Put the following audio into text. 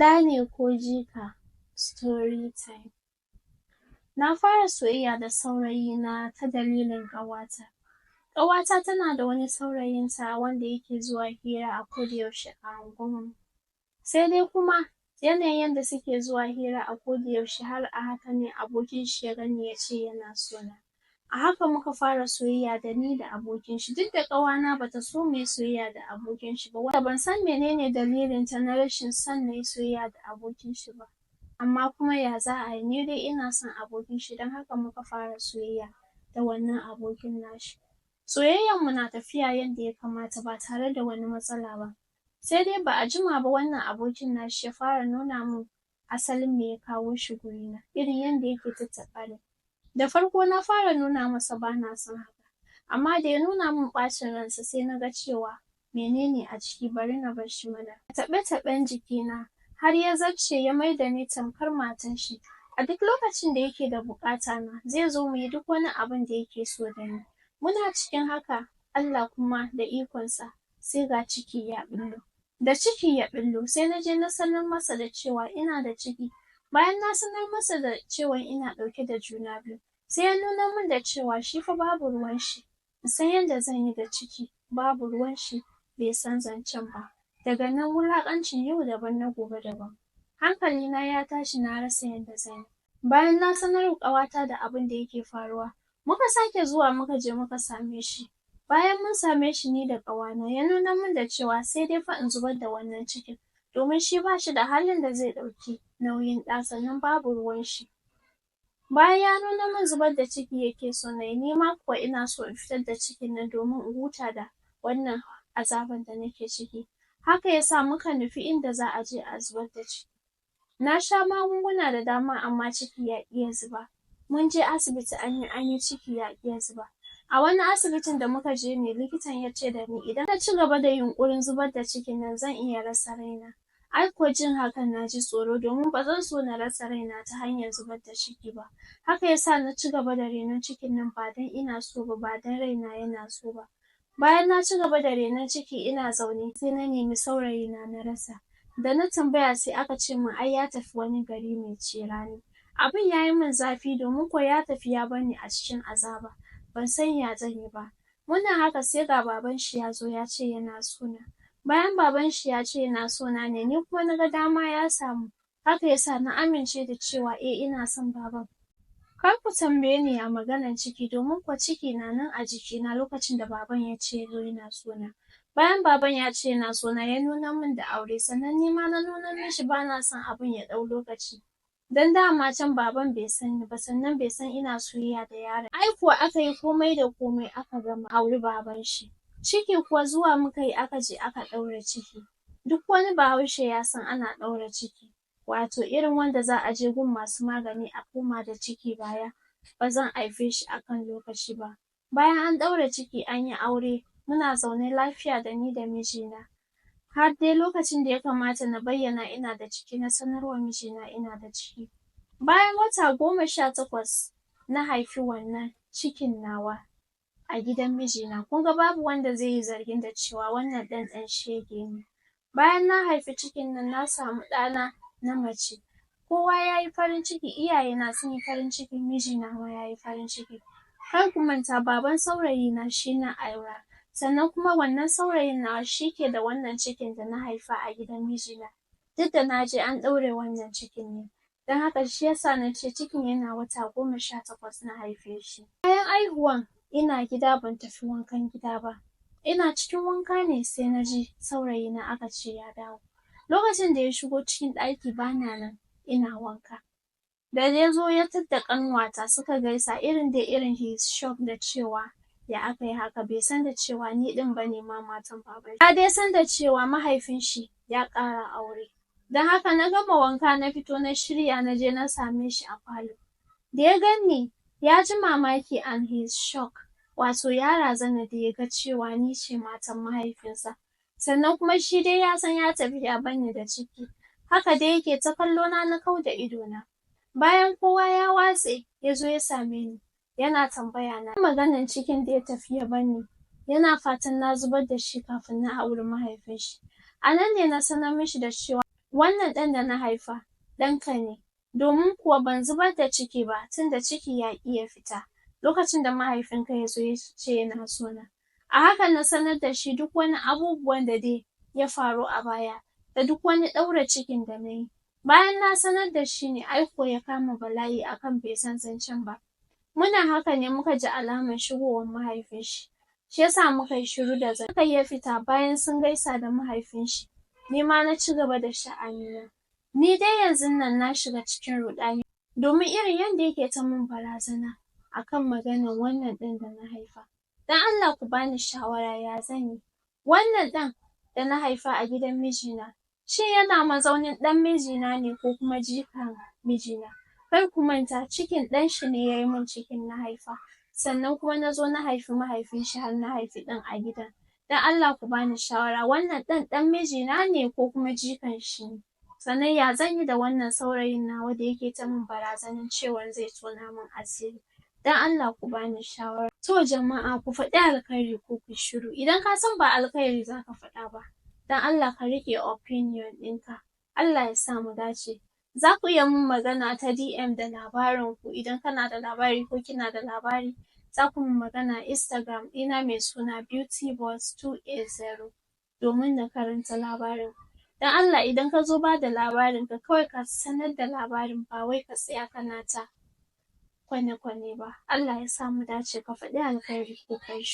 Ne Ko Jika story time. Na fara soyayya da saurayina ta dalilin ƙawata. Ƙawata tana da wani saurayinta wanda yake zuwa hira a koda yaushe a unguwarmu. Sai dai kuma yanayin yanda suke zuwa hira a koda yaushe har a haka ne abokin shi ya gani ya ce yana so na. A haka muka fara soyayya da ni da abokin shi, duk da ƙawana bata so muyi soyayya da abokin shi ba, wanda ban san menene dalilin ta na rashin son nayi soyayya da abokin shi ba. Amma kuma ya za a yi, ni dai ina son abokin shi don haka muka fara soyayya da wannan abokin nashi. Soyayyan mu na tafiya yanda ya kamata ba tare da wani matsala ba. Sai dai ba a jima ba wannan abokin nashi ya fara nuna min asalin me ya kawo shi gurina, irin yanda yake tattaɓa ni. Da farko na fara nuna masa bana son haka, amma da ya nuna min ɓacin ransa sai na ga cewa menene a ciki, bari na bar shi mana. Taɓe-taɓen jikina har ya zarce ya maida ni tamkar matan shi. A duk lokacin da yake da buƙata na zai zo muyi duk wani abun da yake so da ni. Muna cikin haka Allah kuma da ikonsa sai ga ciki ya ɓullo. Da ciki ya ɓullo sai na je na sanar masa da cewa ina da ciki. Bayan na sanar masa da cewa ina ɗauke da juna biyu, sai ya nuna min da cewa shi fa babu ruwan shi in san yanda zan yi da ciki, babu ruwan shi, bai san zancen ba. Daga nan wulaƙancin yau daban na gobe daban. Hankalina ya tashi na rasa yanda zan yi. Bayan na sanar wa ƙawata da abin da yake faruwa, muka sake zuwa muka je muka same shi. Bayan mun same shi ni da ƙawana ya nuna min da cewa sai dai fa in zubar da wannan cikin, domin shi ba shi da halin da zai ɗauki nauyin ɗa, sannan babu ruwan shi. Bayan ya nuna min zubar da ciki yake so na yi, ni ma kuwa ina so in fitar da cikin nan domin in huta da wannan azaban da nake ciki. Haka ya sa muka nufi inda za a je a zubar da ciki. Na sha magunguna da dama amma ciki ya ƙi ya zuba. Mun je asibiti an yi ciki ya ƙi ya zuba. A wani asibitin da muka je ne likitan ya ce da ni idan na ci gaba da yunƙurin zubar da cikin nan zan iya rasa raina. Ai kuwa jin hakan na ji tsoro domin ba zan so na rasa raina ta hanyar zubar da ciki ba. Haka ya sa na ci gaba da renon cikin nan ba don ina so ba don raina yana so ba. Bayan na ci gaba da renon ciki ina zaune sai na nemi saurayina na rasa. Da na tambaya sai aka ce min ai ya tafi wani gari mai cirani. Abin ya yi min zafi domin kuwa ya tafi ya bar ni a cikin azaba. Ban san ya zan yi ba. Muna haka sai ga baban shi ya zo ya ce yana so na. Bayan baban shi ya ce yana so na ne, ni kuma na ga dama ya samu. Haka ya sa na amince da cewa ina son baban. Kar ku tambaye ni ya maganan ciki domin kuwa ciki na nan a jikina lokacin da baban ya ce yana so na. Bayan baban ya ce yana so na ya nuna min da aure, sannan ni ma na nuna mishi bana son abin ya ɗau lokaci. Dan dama can baban bai san ni ba, sannan bai san ina soyayya da yaron. Ai kuwa aka yi komai da komai aka gama auri baban shi. Ciki kuwa zuwa muka yi aka je aka ɗaura ciki. Duk wani bahaushe ya san ana ɗaura ciki. Wato irin wanda za a je gun masu magani a koma da ciki baya, ba zan haife shi a kan lokaci ba. Bayan an ɗaura ciki an yi aure, muna zaune lafiya da ni da mijina. Har dai lokacin da ya kamata na bayyana ina da ciki na sanarwa mijina ina da ciki. Bayan wata 18 na haifi wannan cikin nawa a gidan mijina. Kun ga babu wanda zai yi zargin da cewa wannan ɗan shege ne. Bayan na haifi cikin nan na samu ɗana na mace. Kowa ya yi farin ciki, iyayena sun yi farin ciki, mijina ma ya yi farin ciki. Kar ku manta baban saurayina shi na aura. Sannan kuma wannan saurayin nawa shi ke da wannan cikin da na haifa a gidan mijina. Duk da na je an ɗaure wannan cikin ne. Don haka shi ya sa na ce cikin yana wata 18 na haife shi. Bayan haihuwan ina gida ban tafi wankan gida ba. Ina cikin wanka ne sai na ji saurayina aka ce ya dawo. Lokacin da ya shigo cikin ɗaki bana nan ina wanka. Da ya zo ya tadda ƙanwata suka gaisa irin he is shocked da cewa ya aka yi haka, bai san da cewa ni ɗin bane ma matan baban shi. Ya dai san da cewa mahaifin shi ya ƙara aure. Don haka na gama wanka na fito na shirya na je na same shi a falo. Da ya ganni ya ji mamaki and he is shocked. Wato ya razana da ya ga cewa ni ce matan mahaifinsa. Sannan kuma shi dai ya san ya tafi ya bar ni da ciki. Haka dai yake ta kallo na kau da idona. Bayan kowa ya watse ya zo ya same ni. Yana tambaya na maganan cikin da ya tafi ya bar ni. Yana fatan na zubar da shi kafin na auri mahaifin shi. A nan ne na sanar mishi da cewa wannan ɗan da na haifa ɗanka ne, domin kuwa ban zubar da ciki ba tunda ciki ya ƙi ya fita lokacin da mahaifinka ya zo ya ce yana so na. A haka na sanar da shi duk wani abubuwan da dai ya faru a baya da duk wani ɗaura cikin da na yi. Bayan na sanar da shi ne ai ko ya kama bala'i akan bai san zancen ba. Muna haka ne muka ji alamar shigowar mahaifin shi, shi yasa muka yi shiru da zance. Haka ya fita bayan sun gaisa da mahaifin shi, ni ma na ci gaba da sha'anina. Ni dai yanzun nan na shiga cikin ruɗani domin irin yanda yake ta min barazana akan maganar wannan ɗan da na haifa. Don Allah ku bani shawara ya zanyi. Wannan ɗan da na haifa a gidan mijina, shin yana mazaunin ɗan mijina ne ko kuma jikan mijina? Kar ku manta cikin ɗan shi ne ya yi min cikin na haifa, sannan kuma na zo na haifi mahaifin shi har na haifi ɗan a gidan. Don Allah ku bani shawara, wannan ɗan ɗan mijina ne ko kuma jikan shi ne? Sannan ya zanyi da wannan saurayin nawa da yake ta min barazanar cewa zai tona min asiri? Don Allah ku bani shawara. To jama'a ku faɗi alkhairi ko ku shiru. Idan ka san ba alkhairi za ka faɗa ba, don Allah ka riƙe opinion ɗinka. Allah ya sa mu dace. Za ku iya mun magana ta DM da labarin ku idan kana da labari ko kina da labari. Za ku mun magana Instagram ɗina mai suna beautyboss280 domin na karanta labarin. Don Allah idan ka zo ba da labarin ka kawai ka sanar da labarin ba wai ka tsaya kana ta kwane-kwane ba. Allah ya sa mu dace, ka faɗi alkhairi ko kai shiru.